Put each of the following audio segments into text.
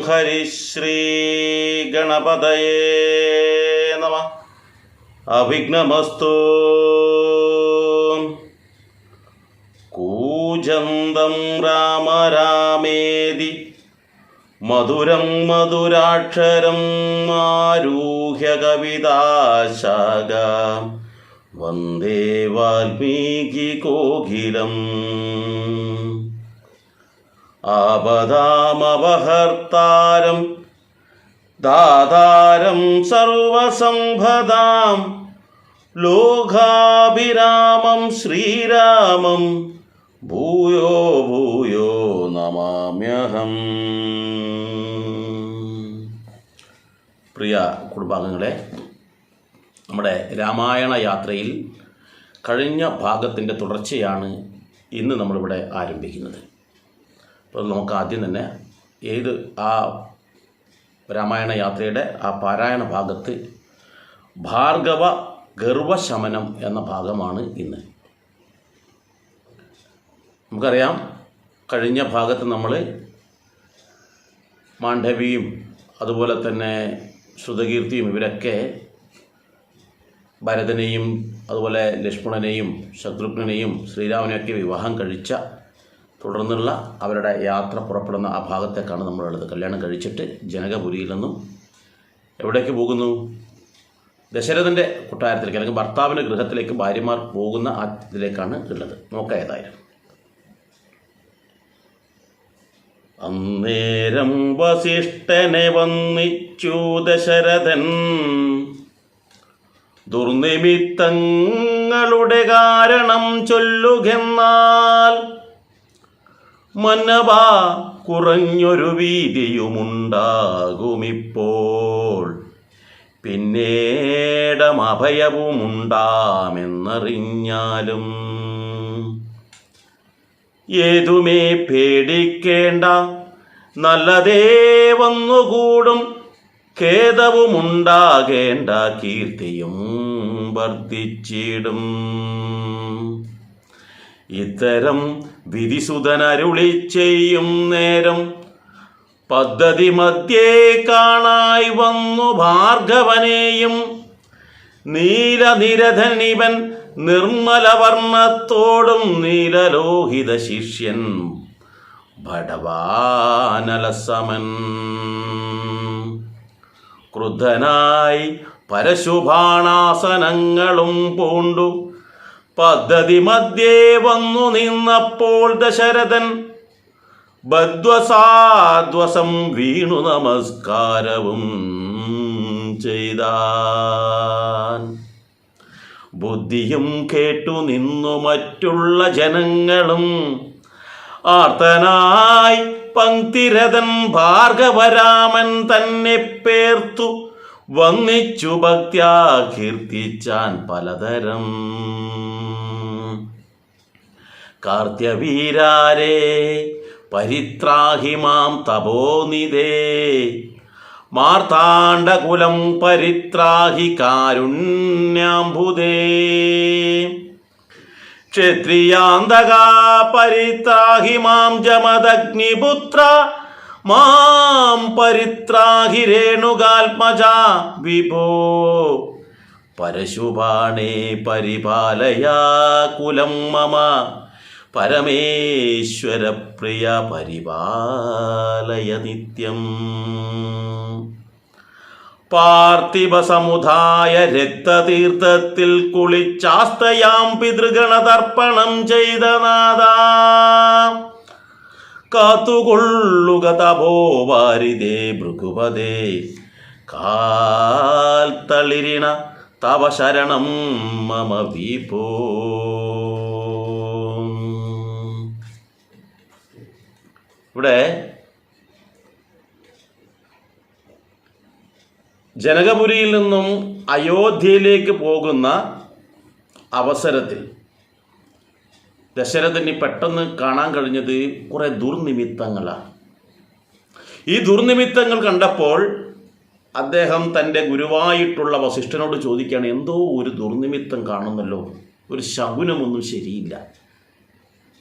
ഹരിശ്രീ ഗണപതയേ നമഃ. അവിഘ്നമസ്തു. കൂജന്തം രാമ രാമേതി മധുരം മധുരാക്ഷരം ആരുഹ്യ കവിതാശാഖാം വന്ദേ വാൽമീകി കോകിലം. ആപദാമപഹർത്താരം ദാതാരം സർവസംപദാം ലോകാഭിരാമം ശ്രീരാമം ഭൂയോ ഭൂയോ നമാമ്യഹം. പ്രിയ കുടുംബാംഗങ്ങളെ, നമ്മുടെ രാമായണ യാത്രയിൽ കഴിഞ്ഞ ഭാഗത്തിൻ്റെ തുടർച്ചയാണ് ഇന്ന് നമ്മളിവിടെ ആരംഭിക്കുന്നത്. അപ്പോൾ നമുക്ക് ആദ്യം തന്നെ ആ രാമായണ യാത്രയുടെ ആ പാരായണ ഭാഗത്ത് ഭാർഗവ ഗർവശമനം എന്ന ഭാഗമാണ് ഇന്ന്. നമുക്കറിയാം, കഴിഞ്ഞ ഭാഗത്ത് നമ്മൾ മാണ്ഡവിയും അതുപോലെ തന്നെ ശ്രുതകീർത്തിയും ഇവരൊക്കെ ഭരതനെയും അതുപോലെ ലക്ഷ്മണനെയും ശത്രുഘ്നെയും ശ്രീരാമനെയൊക്കെ വിവാഹം കഴിച്ച തുടർന്നുള്ള അവരുടെ യാത്ര പുറപ്പെടുന്ന ആ ഭാഗത്തേക്കാണ് നമ്മളുള്ളത്. കല്യാണം കഴിച്ചിട്ട് ജനകപുരിയിൽ നിന്നും എവിടേക്ക് പോകുന്നു? ദശരഥൻ്റെ കൊട്ടാരത്തിലേക്ക്, അല്ലെങ്കിൽ ഭർത്താവിൻ്റെ ഗൃഹത്തിലേക്ക് ഭാര്യമാർ പോകുന്ന ആ ഇതിലേക്കാണ് ഉള്ളത്. നോക്കാം ഏതായാലും. അന്നേരം വസിഷ്ഠനെ വന്നിച്ചു ദശരഥൻ, ദുർനിമിത്തങ്ങളുടെ കാരണം ചൊല്ലുകെന്നാൽ മന്നവാ കുറഞ്ഞൊരു വീതിയുമുണ്ടാകുമിപ്പോൾ, പിന്നീടമഭയവുമുണ്ടാമെന്നറിഞ്ഞാലും ഏതുമേ പേടിക്കേണ്ട, നല്ലതേ വന്നുകൂടും, ഖേദവുമുണ്ടാകേണ്ട, കീർത്തിയും വർദ്ധിച്ചിടും. ഇത്തരം വിധിസുതനരുളി ചെയ്യും നേരം പദ്ധതി മധ്യേ കാണായി വന്നു ഭാർഗവനെയും നീലനിരധനിവൻ നിർമ്മലവർണ്ണത്തോടും നീലലോഹിത ശിഷ്യൻ ഭടവാനലസമൻ. ക്രുദ്ധനായി പരശുഭാണാസനങ്ങളും പൂണ്ടു പദ്ധതി മധ്യേ വന്നു നിന്നപ്പോൾ ദശരഥൻ ബദ്ധ്വസാദ്വസം വീണു നമസ്കാരവും ചെയ്താൻ. ബുദ്ധിയും കേട്ടു നിന്നു മറ്റുള്ള ജനങ്ങളും ആർത്തനായി പങ്ക്തിരഥൻ ഭാർഗവരാമൻ തന്നെ പേർത്തു വന്നിച്ചു ഭക്ത്യാ കീർത്തിച്ചാൻ പലതരം. കാർത്യവീരാരേ പരിത്രാഹി മാം തപോനിധേ, മാർത്താണ്ഡകുലം പരിത്രാഹി കാരുണ്യാംബുദേ, ക്ഷത്രിയാന്തകാ പരിത്രാഹി മാം ജമദഗ്നിപുത്ര, മാം പരിത്രാഹി രേണുകാത്മജാ വിഭോ, പരശുബാണേ പരിപാലയാ കുലം മമ, പരമേശ്വര പ്രിയ പരിപാലയ നിത്യം. പാർത്ഥിവ സമുദായ രക്തതീർത്ഥത്തിൽ കുളിച്ചാസ്തയാം പിതൃഗണതർപ്പണം ചെയ്ത നാദാ, കാത്തുകൊള്ളുക തപോവാരിതേ ഭൃഗുപദേ, കാൽ തളിരിണ തവ ശരണം മമ വിഭോ. ഇവിടെ ജനകപുരിയിൽ നിന്നും അയോധ്യയിലേക്ക് പോകുന്ന അവസരത്തിൽ ദശരഥന് പെട്ടെന്ന് കാണാൻ കഴിഞ്ഞത് കുറേ ദുർനിമിത്തങ്ങളാണ്. ഈ ദുർനിമിത്തങ്ങൾ കണ്ടപ്പോൾ അദ്ദേഹം തൻ്റെ ഗുരുവായിട്ടുള്ള വസിഷ്ഠനോട് ചോദിക്കുകയാണ്, എന്തോ ഒരു ദുർനിമിത്തം കാണുന്നല്ലോ, ഒരു ശകുനമൊന്നും ശരിയില്ല,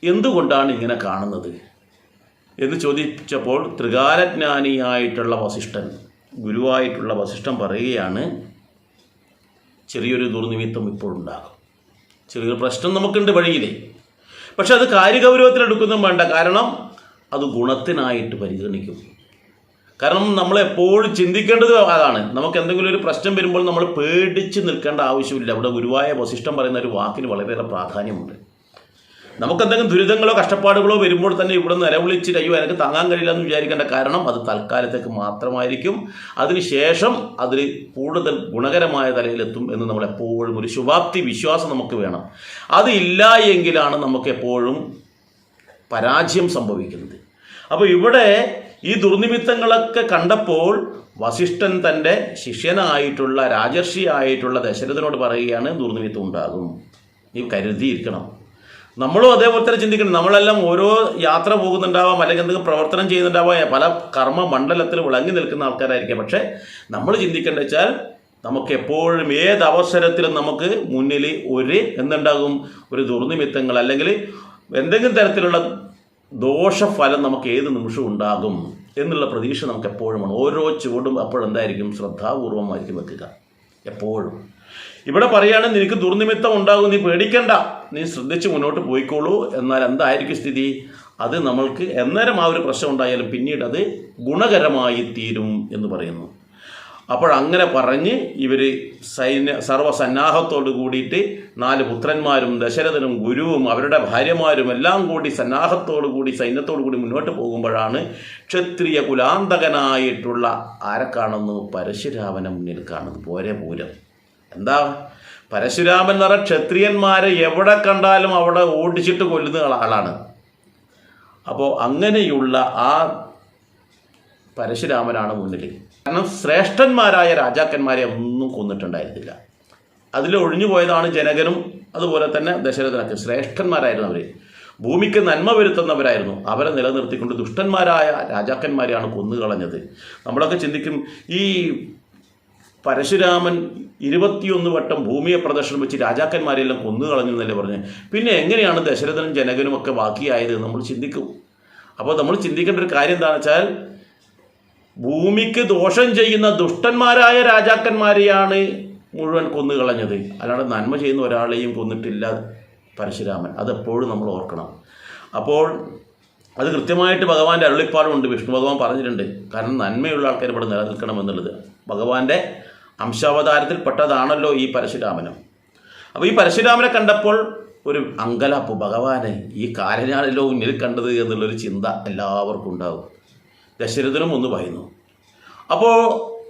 എന്തുകൊണ്ടാണ് ഇങ്ങനെ കാണുന്നത്? എന്ന് ചോദിച്ചപ്പോൾ ത്രികാലജ്ഞാനിയായിട്ടുള്ള വസിഷ്ഠൻ, ഗുരുവായിട്ടുള്ള വസിഷ്ഠൻ പറയുകയാണ്, ചെറിയൊരു ദുർനിമിത്തം ഇപ്പോഴുണ്ടാകും, ചെറിയൊരു പ്രശ്നം നമുക്കുണ്ട് വഴിയിലെ. പക്ഷെ അത് കാര്യഗൗരവത്തിലെടുക്കൊന്നും വേണ്ട, കാരണം അത് ഗുണത്തിനായിട്ട് പരിഗണിക്കും. കാരണം നമ്മളെപ്പോഴും ചിന്തിക്കേണ്ടത് അതാണ്. നമുക്ക് എന്തെങ്കിലും ഒരു പ്രശ്നം വരുമ്പോൾ നമ്മൾ പേടിച്ച് നിൽക്കേണ്ട ആവശ്യമില്ല. ഇവിടെ ഗുരുവായ വസിഷ്ഠൻ പറയുന്ന ഒരു വാക്കിന് വളരെയേറെ പ്രാധാന്യമുണ്ട്. നമുക്കെന്തെങ്കിലും ദുരിതങ്ങളോ കഷ്ടപ്പാടുകളോ വരുമ്പോൾ തന്നെ ഇവിടെ നിന്ന് നിലവിളിച്ച് അയ്യോ എനിക്ക് താങ്ങാൻ കഴിയില്ല എന്ന് വിചാരിക്കേണ്ട, കാരണം അത് തൽക്കാലത്തേക്ക് മാത്രമായിരിക്കും. അതിനുശേഷം അതിൽ കൂടുതൽ ഗുണകരമായ തലയിലെത്തും എന്ന് നമ്മളെപ്പോഴും ഒരു ശുഭാപ്തി വിശ്വാസം നമുക്ക് വേണം. അതില്ല എങ്കിലാണ് നമുക്ക് എപ്പോഴും പരാജയം സംഭവിക്കുന്നത്. അപ്പോൾ ഇവിടെ ഈ ദുർനിമിത്തങ്ങളൊക്കെ കണ്ടപ്പോൾ വസിഷ്ഠൻ തൻ്റെ ശിഷ്യനായിട്ടുള്ള രാജർഷിയായിട്ടുള്ള ദശരഥനോട് പറയുകയാണ്, ദുർനിമിത്തം ഉണ്ടാകും, നീ കരുതിയിരിക്കണം. നമ്മളും അതേപോലെ തന്നെ ചിന്തിക്കണം. നമ്മളെല്ലാം ഓരോ യാത്ര പോകുന്നുണ്ടാവാം, അല്ലെങ്കിൽ എന്തെങ്കിലും പ്രവർത്തനം ചെയ്യുന്നുണ്ടാവാം, പല കർമ്മ മണ്ഡലത്തിൽ വിളങ്ങി നിൽക്കുന്ന ആൾക്കാരായിരിക്കാം. പക്ഷേ നമ്മൾ ചിന്തിക്കേണ്ടത് വെച്ചാൽ നമുക്ക് എപ്പോഴും ഏതവസരത്തിലും നമുക്ക് മുന്നിൽ എന്തുണ്ടാകും, ഒരു ദുർനിമിത്തങ്ങൾ അല്ലെങ്കിൽ എന്തെങ്കിലും തരത്തിലുള്ള ദോഷഫലം നമുക്ക് ഏത് നിമിഷവും ഉണ്ടാകും എന്നുള്ള പ്രതീക്ഷ നമുക്ക് എപ്പോഴും വേണം. ഓരോ ചുവടും അപ്പോഴെന്തായിരിക്കും, ശ്രദ്ധാപൂർവമായിരിക്കും വെക്കുക എപ്പോഴും. ഇവിടെ പറയുകയാണ്, നിനക്ക് ദുർനിമിത്തം ഉണ്ടാകും, നീ പേടിക്കണ്ട, നീ ശ്രദ്ധിച്ച് മുന്നോട്ട് പോയിക്കോളൂ. എന്നാൽ എന്തായിരിക്കും സ്ഥിതി, അത് നമ്മൾക്ക് എന്നേരം ആ ഒരു പ്രശ്നം ഉണ്ടായാലും പിന്നീട് അത് ഗുണകരമായി തീരും എന്ന് പറയുന്നു. അപ്പോഴങ്ങനെ പറഞ്ഞ് ഇവർ സർവ്വസന്നാഹത്തോട് കൂടിയിട്ട് 4 പുത്രന്മാരും ദശരഥനും ഗുരുവും അവരുടെ ഭാര്യമാരും എല്ലാം കൂടി സന്നാഹത്തോടു കൂടി സൈന്യത്തോടു കൂടി മുന്നോട്ട് പോകുമ്പോഴാണ് ക്ഷത്രിയ കുലാന്തകനായിട്ടുള്ള ആരെ കാണുന്നു, പരശുരാമനെ മുന്നിൽ കാണുന്നു. പോരെ പൂരം എന്താ, പരശുരാമൻ എന്ന് പറഞ്ഞാൽ ക്ഷത്രിയന്മാരെ എവിടെ കണ്ടാലും അവിടെ ഓടിച്ചിട്ട് കൊല്ലുന്ന ആളാണ്. അപ്പോൾ അങ്ങനെയുള്ള ആ പരശുരാമനാണ് മുന്നിൽ. കാരണം ശ്രേഷ്ഠന്മാരായ രാജാക്കന്മാരെ ഒന്നും കൊന്നിട്ടുണ്ടായിരുന്നില്ല. അതിൽ ഒഴിഞ്ഞു പോയതാണ് ജനകനും അതുപോലെ തന്നെ ദശരഥനൊക്കെ. ശ്രേഷ്ഠന്മാരായിരുന്നു അവർ, ഭൂമിക്ക് നന്മ വരുത്തുന്നവരായിരുന്നു. അവരെ നിലനിർത്തിക്കൊണ്ട് ദുഷ്ടന്മാരായ രാജാക്കന്മാരെയാണ് കൊന്നുകളഞ്ഞത്. നമ്മളൊക്കെ ചിന്തിക്കും, ഈ പരശുരാമൻ 21 വട്ടം ഭൂമിയെ പ്രദർശനം വെച്ച് രാജാക്കന്മാരെല്ലാം കൊന്നുകളഞ്ഞു എന്നല്ലേ പറഞ്ഞ്, പിന്നെ എങ്ങനെയാണ് ദശരഥനും ജനകനും ഒക്കെ ബാക്കിയായത് നമ്മൾ ചിന്തിക്കും. അപ്പോൾ നമ്മൾ ചിന്തിക്കേണ്ട ഒരു കാര്യം എന്താണെന്ന് വെച്ചാൽ, ഭൂമിക്ക് ദോഷം ചെയ്യുന്ന ദുഷ്ടന്മാരായ രാജാക്കന്മാരെയാണ് മുഴുവൻ കൊന്നുകളഞ്ഞത്, അല്ലാതെ നന്മ ചെയ്യുന്ന ഒരാളെയും കൊന്നിട്ടില്ല പരശുരാമൻ. അതെപ്പോഴും നമ്മൾ ഓർക്കണം. അപ്പോൾ അത് കൃത്യമായിട്ട് ഭഗവാന്റെ അരുളിപ്പാടുമുണ്ട്, വിഷ്ണു ഭഗവാൻ പറഞ്ഞിട്ടുണ്ട്. കാരണം നന്മയുള്ള ആൾക്കാർ ഇവിടെ നിലനിൽക്കണം എന്നുള്ളത് ഭഗവാന്റെ അംശാവതാരത്തിൽ പെട്ടതാണല്ലോ ഈ പരശുരാമനും. അപ്പോൾ ഈ പരശുരാമനെ കണ്ടപ്പോൾ ഒരു അങ്കലാപ്പ്, ഭഗവാനെ ഈ കാരനാണല്ലോ മുന്നിൽ കണ്ടത് എന്നുള്ളൊരു ചിന്ത എല്ലാവർക്കും ഉണ്ടാവും. ദശരഥനും ഒന്ന് പറയുന്നു. അപ്പോൾ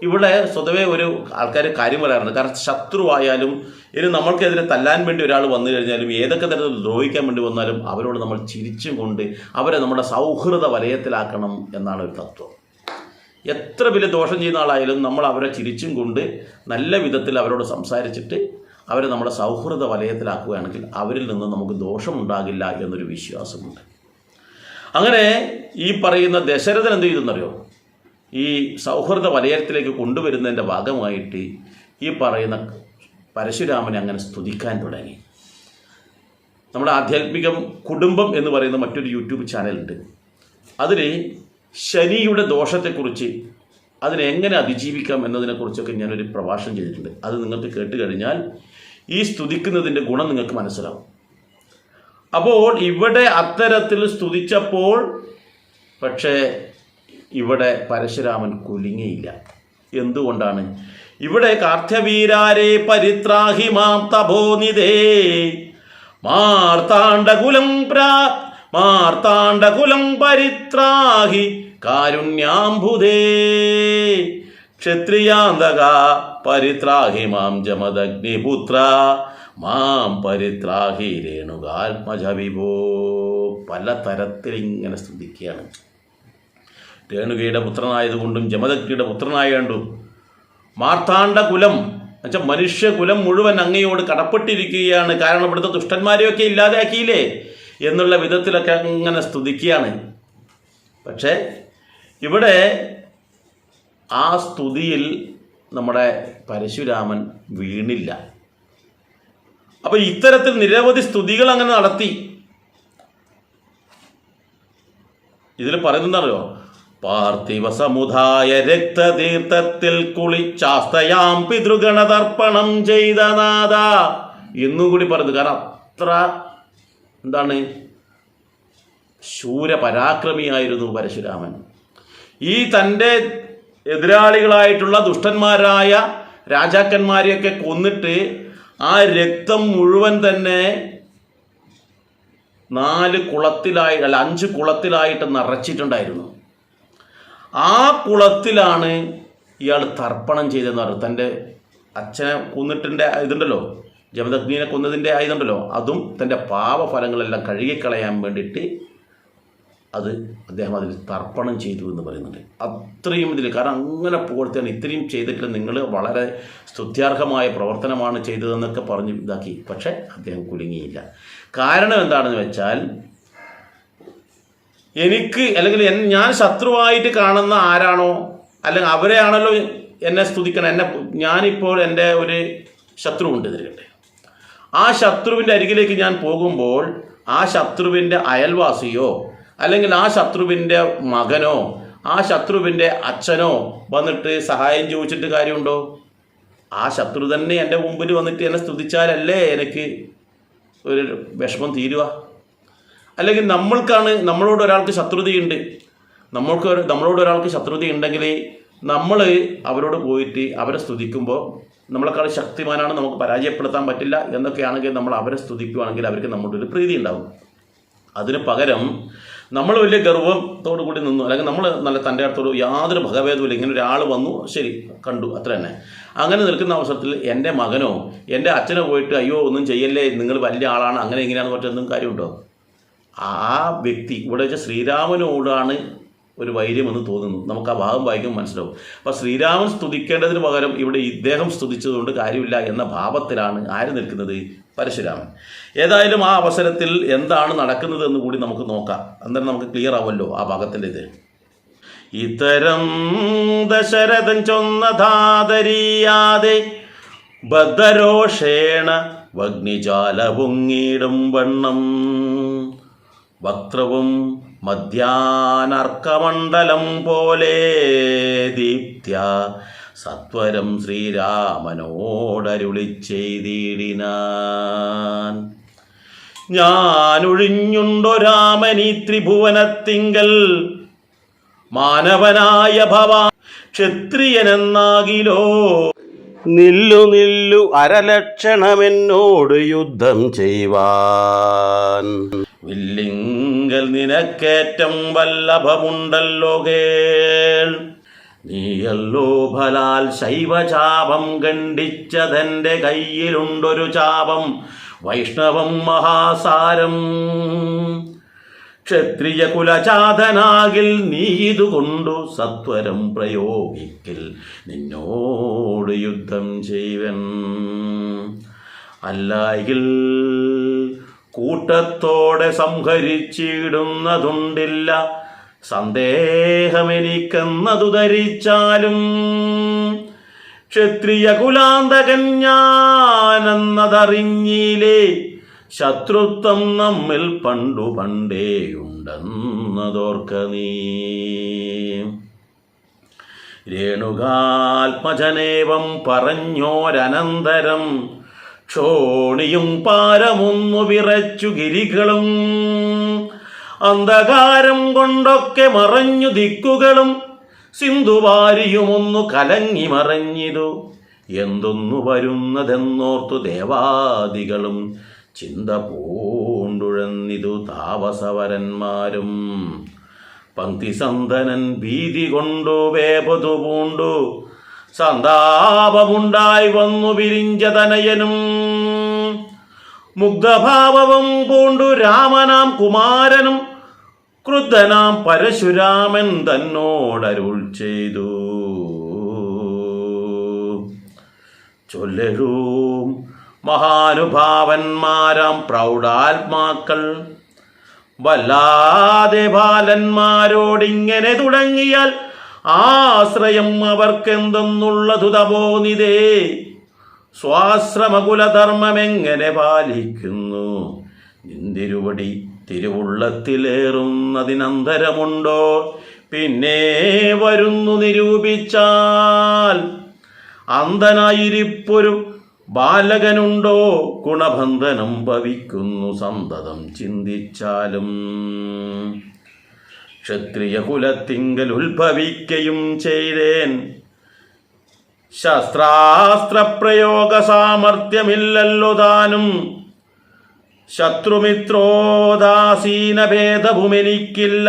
ഇവിടെ സ്വതവേ ഒരു ആൾക്കാർ കാര്യം പറയാറുണ്ട്. കാരണം ശത്രുവായാലും ഇനി നമ്മൾക്കെതിരെ തല്ലാൻ വേണ്ടി ഒരാൾ വന്നു കഴിഞ്ഞാലും ഏതൊക്കെ തരത്തിൽ ദ്രോഹിക്കാൻ വേണ്ടി വന്നാലും അവരോട് നമ്മൾ ചിരിച്ചും കൊണ്ട് അവരെ നമ്മുടെ സൗഹൃദ വലയത്തിലാക്കണം എന്നാണ് ഒരു തത്വം. എത്ര വലിയ ദോഷം ചെയ്യുന്ന ആളായാലും നമ്മൾ അവരെ ചിരിച്ചും കൊണ്ട് നല്ല വിധത്തിൽ അവരോട് സംസാരിച്ചിട്ട് അവരെ നമ്മുടെ സൗഹൃദ വലയത്തിലാക്കുകയാണെങ്കിൽ അവരിൽ നിന്ന് നമുക്ക് ദോഷമുണ്ടാകില്ല എന്നൊരു വിശ്വാസമുണ്ട്. അങ്ങനെ ഈ പറയുന്ന ദശരഥൻ എന്ത് ചെയ്തെന്നറിയോ, ഈ സൗഹൃദ വലയത്തിലേക്ക് കൊണ്ടുവരുന്നതിൻ്റെ ഭാഗമായിട്ട് ഈ പറയുന്ന പരശുരാമനെ അങ്ങനെ സ്തുതിക്കാൻ തുടങ്ങി. നമ്മുടെ ആധ്യാത്മികം കുടുംബം എന്ന് പറയുന്ന മറ്റൊരു യൂട്യൂബ് ചാനലുണ്ട്. അതിൽ ശനിയുടെ ദോഷത്തെക്കുറിച്ച് അതിനെങ്ങനെ അതിജീവിക്കാം എന്നതിനെക്കുറിച്ചൊക്കെ ഞാനൊരു പ്രഭാഷണം ചെയ്തിട്ടുണ്ട്. അത് നിങ്ങൾക്ക് കേട്ട് കഴിഞ്ഞാൽ ഈ സ്തുതിക്കുന്നതിൻ്റെ ഗുണം നിങ്ങൾക്ക് മനസ്സിലാവും. അപ്പോൾ ഇവിടെ അത്തരത്തിൽ സ്തുതിച്ചപ്പോൾ പക്ഷേ ഇവിടെ പരശുരാമൻ കുലുങ്ങിയില്ല. എന്തുകൊണ്ടാണ്? ഇവിടെ കാർത്യവീരാരെ പരിത്രാഹി മാം തപോനിധേ മാർത്താണ്ഡകുലം പരിത്രാഹി കാരുണ്യാംബുധേ ക്ഷത്രിയാന്തക പരിത്രാഹി മാം ജമദഗ്നിപുത്ര മാം പരിത്രാഹി രേണുകാത്മജവിഭോ. പല തരത്തിൽ ഇങ്ങനെ സ്തുതിക്കുകയാണ്. രേണുകയുടെ പുത്രനായതുകൊണ്ടും ജമദഗ്നിയുടെ പുത്രനായതുകൊണ്ടും മാർത്താണ്ഡകുലം എന്നുവെച്ചാൽ മനുഷ്യകുലം മുഴുവൻ അങ്ങയോട് കടപ്പെട്ടിരിക്കുകയാണ്. കാരണം ഇവിടുത്തെ ദുഷ്ടന്മാരെയൊക്കെ ഇല്ലാതെയാക്കിയില്ലേ എന്നുള്ള വിധത്തിലൊക്കെ അങ്ങനെ സ്തുതിക്കുകയാണ്. പക്ഷേ ഇവിടെ ആ സ്തുതിയിൽ നമ്മുടെ പരശുരാമൻ വീണില്ല. അപ്പോൾ ഇത്തരത്തിൽ നിരവധി സ്തുതികൾ അങ്ങനെ നടത്തി. ഇതിൽ പറയുന്നതറിയോ? പാർത്ഥിവ സമുദായ രക്തതീർത്ഥത്തിൽ കുളിച്ചാസ്തയാം പിതൃഗണതർപ്പണം ചെയ്ത നാഥ എന്നും കൂടി പറയുന്നത്. കാരണം അത്ര എന്താണ് ശൂരപരാക്രമിയായിരുന്നു പരശുരാമൻ. ഈ തൻ്റെ എതിരാളികളായിട്ടുള്ള ദുഷ്ടന്മാരായ രാജാക്കന്മാരെയൊക്കെ കൊന്നിട്ട് ആ രക്തം മുഴുവൻ തന്നെ 5 കുളത്തിലായിട്ട് നിറച്ചിട്ടുണ്ടായിരുന്നു. ആ കുളത്തിലാണ് ഇയാൾ തർപ്പണം ചെയ്തതെന്ന് പറഞ്ഞു. തൻ്റെ അച്ഛനെ കൊന്നിട്ടിൻ്റെ ഇതുണ്ടല്ലോ, ജമദഗ്നിയെ കൊന്നതിൻ്റെ ഇതുണ്ടല്ലോ, അതും തൻ്റെ പാപഫലങ്ങളെല്ലാം കഴുകിക്കളയാൻ വേണ്ടിയിട്ട് അദ്ദേഹം അതിൽ തർപ്പണം ചെയ്തു എന്ന് പറയുന്നുണ്ട്. അത്രയും ഇതിൽ, കാരണം അങ്ങനെ പുകഴ്ത്തിയാണ് ഇത്രയും ചെയ്തിട്ട് നിങ്ങൾ വളരെ സ്തുത്യാർഹമായ പ്രവർത്തനമാണ് ചെയ്തതെന്നൊക്കെ പറഞ്ഞ് ഇതാക്കി. പക്ഷേ അദ്ദേഹം കുലുങ്ങിയില്ല. കാരണം എന്താണെന്ന് വെച്ചാൽ, എനിക്ക് അല്ലെങ്കിൽ ഞാൻ ശത്രുവായിട്ട് കാണുന്ന ആരാണോ, അല്ലെങ്കിൽ അവരെയാണല്ലോ എന്നെ സ്തുതിക്കണം. ഞാനിപ്പോൾ എൻ്റെ ഒരു ശത്രുവുണ്ട് തിരികട്ടെ. ആ ശത്രുവിൻ്റെ അരികിലേക്ക് ഞാൻ പോകുമ്പോൾ ആ ശത്രുവിൻ്റെ അയൽവാസിയോ അല്ലെങ്കിൽ ആ ശത്രുവിൻ്റെ മകനോ ആ ശത്രുവിൻ്റെ അച്ഛനോ വന്നിട്ട് സഹായം ചോദിച്ചിട്ട് കാര്യമുണ്ടോ? ആ ശത്രു തന്നെ എൻ്റെ മുമ്പിൽ വന്നിട്ട് എന്നെ സ്തുതിച്ചാലല്ലേ എനിക്ക് ഒരു വിഷമം തീരുക. അല്ലെങ്കിൽ നമ്മളോട് ഒരാൾക്ക് ശത്രുതയുണ്ട്, നമ്മളോട് ഒരാൾക്ക് ശത്രുതയുണ്ടെങ്കിൽ നമ്മൾ അവരോട് പോയിട്ട് അവരെ സ്തുതിക്കുമ്പോൾ നമ്മളെക്കാൾ ശക്തിമാനാണ്, നമുക്ക് പരാജയപ്പെടുത്താൻ പറ്റില്ല എന്നൊക്കെയാണെങ്കിൽ നമ്മൾ അവരെ സ്തുതിക്കുകയാണെങ്കിൽ അവർക്ക് നമ്മുടെ ഒരു പ്രീതി ഉണ്ടാവും. അതിന് പകരം നമ്മൾ വലിയ ഗർവത്തോടു കൂടി നിന്നു, അല്ലെങ്കിൽ നമ്മൾ നല്ല തൻ്റെ അടുത്തോട് യാതൊരു ഭഗവേദമില്ല, ഇങ്ങനെ ഒരാൾ വന്നു ശരി കണ്ടു അത്ര തന്നെ. അങ്ങനെ നിൽക്കുന്ന അവസരത്തിൽ എൻ്റെ മകനോ എൻ്റെ അച്ഛനോ പോയിട്ട് അയ്യോ ഒന്നും ചെയ്യല്ലേ, നിങ്ങൾ വലിയ ആളാണ് അങ്ങനെ എങ്ങനെയാണെന്ന് പറഞ്ഞൊന്നും കാര്യമുണ്ടോ? ആ വ്യക്തി ഇവിടെ വെച്ചാൽ ശ്രീരാമനോടാണ് ഒരു വൈര്യമെന്ന് തോന്നുന്നു. നമുക്ക് ആ ഭാഗം വായിക്കുമ്പോൾ മനസ്സിലാവും. അപ്പോൾ ശ്രീരാമൻ സ്തുതിക്കേണ്ടതിന് പകരം ഇവിടെ ഇദ്ദേഹം സ്തുതിച്ചതുകൊണ്ട് കാര്യമില്ല എന്ന ഭാവത്തിലാണ് ആര് നിൽക്കുന്നത്? പരശുരാമൻ. ഏതായാലും ആ അവസരത്തിൽ എന്താണ് നടക്കുന്നത് എന്ന് കൂടി നമുക്ക് നോക്കാം. അന്നേരം നമുക്ക് ക്ലിയർ ആവുമല്ലോ ആ ഭാഗത്തിൻ്റെ ഇത്. ഇത്തരം ദശരഥൻ ചൊന്നധാതരിയാതെ ബദ്ധരോഷേണ വഗ്നിജാല പൊങ്ങിടും വണ്ണം വക്രവും മധ്യാനർക്കമണ്ഡലം പോലെ ദീപ്ത്യ സത്വരം ശ്രീരാമനോടരുളി ചെയ്തിടിനാൻ. ഞാനൊഴിഞ്ഞുണ്ടോ രാമനീ ത്രിഭുവനത്തിങ്കൽ മാനവനായ ഭവാ ക്ഷത്രിയനെന്നാകിലോ നില്ലു അരലക്ഷണമെന്നോട് യുദ്ധം ചെയ്യുവാൻ വില്ലിങ്കൽ നിനക്കേറ്റം വല്ലഭമുണ്ടല്ലോ കേൾ. നീയല്ലോ ഫലാൽ ശൈവചാപം ഖണ്ഡിച്ചതെൻ്റെ കയ്യിലുണ്ടൊരു ചാപം വൈഷ്ണവം മഹാസാരം. ക്ഷത്രിയ കുലചാതനാകിൽ നീ ഇതുകൊണ്ടു സത്വരം പ്രയോഗിക്കിൽ നിന്നോട് യുദ്ധം ചെയ്വൻ. അല്ലായിൽ കൂട്ടത്തോടെ സംഹരിച്ചിടുന്നതുണ്ടില്ല സന്ദേഹമെനിക്കെന്നതു ധരിച്ചാലും. ക്ഷത്രിയ കുലാന്തകൻ ഞാനെന്നതറിഞ്ഞില്ലേ ശത്രുത്വം നമ്മിൽ പണ്ടേയുണ്ടെന്നതോർക്ക നീ. രേണുകാത്മജനേവം പറഞ്ഞോരനന്തരം ക്ഷോണിയും പാരമൊന്നു വിറച്ചു ഗിരികളും അന്ധകാരം കൊണ്ടൊക്കെ മറഞ്ഞു ദിക്കുകളും സിന്ധുവാരിയുമൊന്നു കലങ്ങി മറഞ്ഞിതു. എന്തൊന്നു വരുന്നതെന്നോർത്തു ദേവാദികളും ചിന്ത പൂണ്ടുഴന്നിതു താപസവരന്മാരും. പങ്ക്തിസന്തനൻ ഭീതി കൊണ്ടു വേപതു പൂണ്ടു സന്താപമുണ്ടായി വന്നു വിരിഞ്ചതനയനും. മുഗ്ധഭാവവും പൂണ്ടു രാമനാം കുമാരനും ക്രുദ്ധനാം പരശുരാമൻ തന്നോടരുൾ ചെയ്തു. ചൊല്ലഴും മഹാനുഭാവന്മാരാം പ്രൗഢാത്മാക്കൾ വല്ലാതെ ബാലന്മാരോടിങ്ങനെ തുടങ്ങിയാൽ ആശ്രയം അവർക്കെന്തെന്നുള്ളതു തപോനിതേ. സ്വാശ്രമകുലധർമ്മമെങ്ങനെ പാലിക്കുന്നു നിന്തിരുവടി തിരുവുള്ളത്തിലേറുന്നതിനന്തരമുണ്ടോ പിന്നെ വരുന്നു നിരൂപിച്ചാൽ. അന്ധനായിരിപ്പൊരു ബാലകനുണ്ടോ ഗുണബന്ധനം ഭവിക്കുന്നു സന്തതം ചിന്തിച്ചാലും. ക്ഷത്രിയ കുലത്തിങ്കൽ ഉത്ഭവിക്കയും ചെയ്തേൻ ശസ്ത്രാസ്ത്രപ്രയോഗ സാമർഥ്യമില്ലല്ലോ താനും. ശത്രുമിത്രോദാസീന ഭേദഭുമെനിക്കില്ല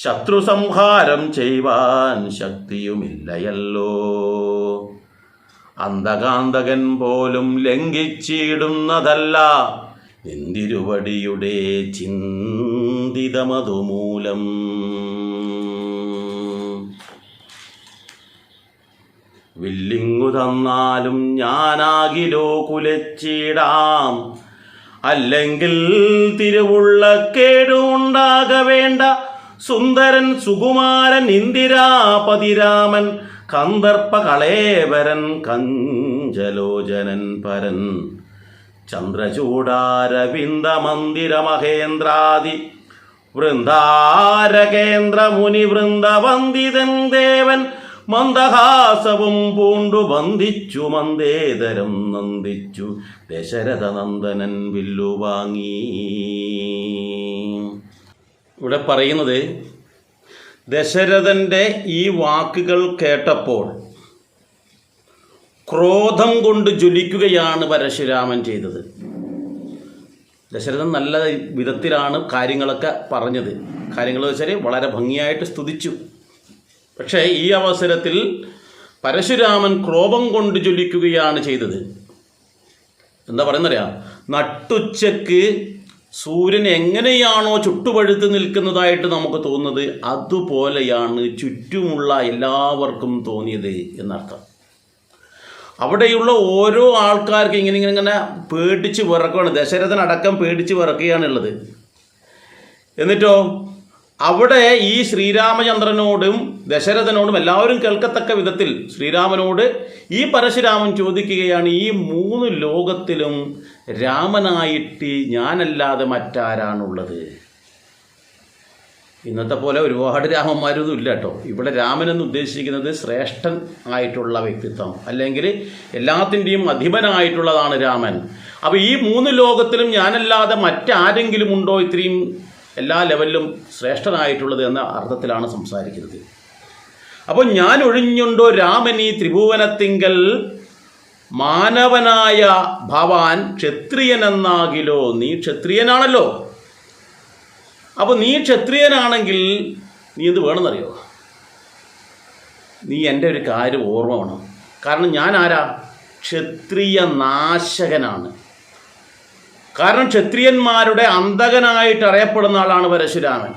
ശത്രു സംഹാരം ചെയ്യുവാൻ ശക്തിയുമില്ലയല്ലോ. അന്ധകാന്തകൻ പോലും ലംഘിച്ചിടുന്നതല്ല നിന്തിരുവടിയുടെ ചിന്തിതമതുമൂലം. വില്ലിങ്ങു തന്നാലും ഞാനാകിലോ കുലച്ചിടാം. അല്ലെങ്കിൽ തിരുവുള്ള കേടുണ്ടാക വേണ്ട. സുന്ദരൻ സുകുമാരൻ ഇന്ദിരാപതിരാമൻ കന്ദർപ്പ കളേവരൻ കഞ്ചലോചനൻ പരൻ ചന്ദ്രചൂടാരവിന്ദ മന്ദിര മഹേന്ദ്രാദി വൃന്ദാരകേന്ദ്ര മുനി വൃന്ദവന്ദിതൻ ദേവൻ മന്ദഹാസവും പൂണ്ടു ബന്ധിച്ചു മന്ദേതരം നന്ദിച്ചു ദശരഥ നന്ദനൻ വില്ലുവാങ്ങി. ഇവിടെ പറയുന്നത് ദശരഥൻ്റെ ഈ വാക്കുകൾ കേട്ടപ്പോൾ ക്രോധം കൊണ്ട് ജ്വലിക്കുകയാണ് പരശുരാമൻ ചെയ്തത്. ദശരഥൻ നല്ല വിധത്തിലാണ് കാര്യങ്ങളൊക്കെ പറഞ്ഞത്. കാര്യങ്ങൾ വെച്ചാൽ വളരെ ഭംഗിയായിട്ട് സ്തുതിച്ചു. പക്ഷേ ഈ അവസരത്തിൽ പരശുരാമൻ ക്രോധം കൊണ്ട് ജ്വലിക്കുകയാണ് ചെയ്തത്. എന്താ പറയുന്നറിയാം, നട്ടുച്ചയ്ക്ക് സൂര്യൻ എങ്ങനെയാണോ ചുട്ടുപഴുത്ത് നിൽക്കുന്നതായിട്ട് നമുക്ക് തോന്നുന്നത് അതുപോലെയാണ് ചുറ്റുമുള്ള എല്ലാവർക്കും തോന്നിയത് എന്നർത്ഥം. അവിടെയുള്ള ഓരോ ആൾക്കാർക്ക് ഇങ്ങനെ പേടിച്ച് വിറക്കുകയാണ്. ദശരഥനടക്കം പേടിച്ച് വിറക്കുകയാണുള്ളത്. എന്നിട്ടോ അവിടെ ഈ ശ്രീരാമചന്ദ്രനോടും ദശരഥനോടും എല്ലാവരും കേൾക്കത്തക്ക വിധത്തിൽ ശ്രീരാമനോട് ഈ പരശുരാമൻ ചോദിക്കുകയാണ്, ഈ 3 ലോകത്തിലും രാമനായിട്ട് ഞാനല്ലാതെ മറ്റാരാണുള്ളത്? ഇന്നത്തെ പോലെ ഒരുപാട് രാമന്മാരൊന്നും ഇല്ല കേട്ടോ. ഇവിടെ രാമനെന്ന് ഉദ്ദേശിക്കുന്നത് ശ്രേഷ്ഠൻ ആയിട്ടുള്ള വ്യക്തിത്വം, അല്ലെങ്കിൽ എല്ലാത്തിൻ്റെയും അധിപനായിട്ടുള്ളതാണ് രാമൻ. അപ്പോൾ ഈ 3 ലോകത്തിലും ഞാനല്ലാതെ മറ്റാരെങ്കിലും ഉണ്ടോ ഇത്രയും എല്ലാ ലെവലിലും ശ്രേഷ്ഠനായിട്ടുള്ളത് എന്ന അർത്ഥത്തിലാണ് സംസാരിക്കുന്നത്. അപ്പോൾ ഞാൻ ഒഴിഞ്ഞുണ്ടോ രാമൻ ഈ ത്രിഭുവനത്തിങ്കൽ മാനവനായ ഭവാൻ ക്ഷത്രിയനെന്നാകിലോ? നീ ക്ഷത്രിയനാണല്ലോ. അപ്പോൾ നീ ക്ഷത്രിയനാണെങ്കിൽ നീ എന്ത് വേണമെന്നറിയോ? നീ എൻ്റെ ഒരു കാര്യം ഓർമ്മ വേണം. കാരണം ഞാൻ ആരാ? ക്ഷത്രിയ നാശകനാണ്. കാരണം ക്ഷത്രിയന്മാരുടെ അന്തകനായിട്ട് അറിയപ്പെടുന്ന ആളാണ് പരശുരാമൻ.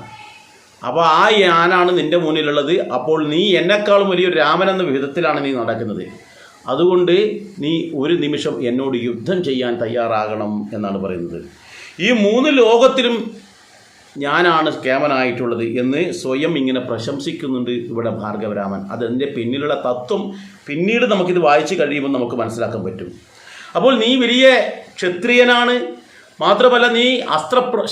അപ്പോൾ ആ ഞാനാണ് നിൻ്റെ മുന്നിലുള്ളത്. അപ്പോൾ നീ എന്നെക്കാളും വലിയൊരു രാമൻ എന്ന വിധത്തിലാണ് നീ നടക്കുന്നത്. അതുകൊണ്ട് നീ ഒരു നിമിഷം എന്നോട് യുദ്ധം ചെയ്യാൻ തയ്യാറാകണം എന്നാണ് പറയുന്നത്. ഈ 3 ലോകത്തിലും ഞാനാണ് കേമനായിട്ടുള്ളത് എന്ന് സ്വയം ഇങ്ങനെ പ്രശംസിക്കുന്നുണ്ട് ഇവിടെ ഭാർഗവരാമൻ. അതിൻ്റെ പിന്നിലുള്ള തത്വം പിന്നീട് നമുക്കിത് വായിച്ച് കഴിയുമ്പോൾ നമുക്ക് മനസ്സിലാക്കാൻ പറ്റും. അപ്പോൾ നീ വലിയ ക്ഷത്രിയനാണ്, മാത്രമല്ല നീ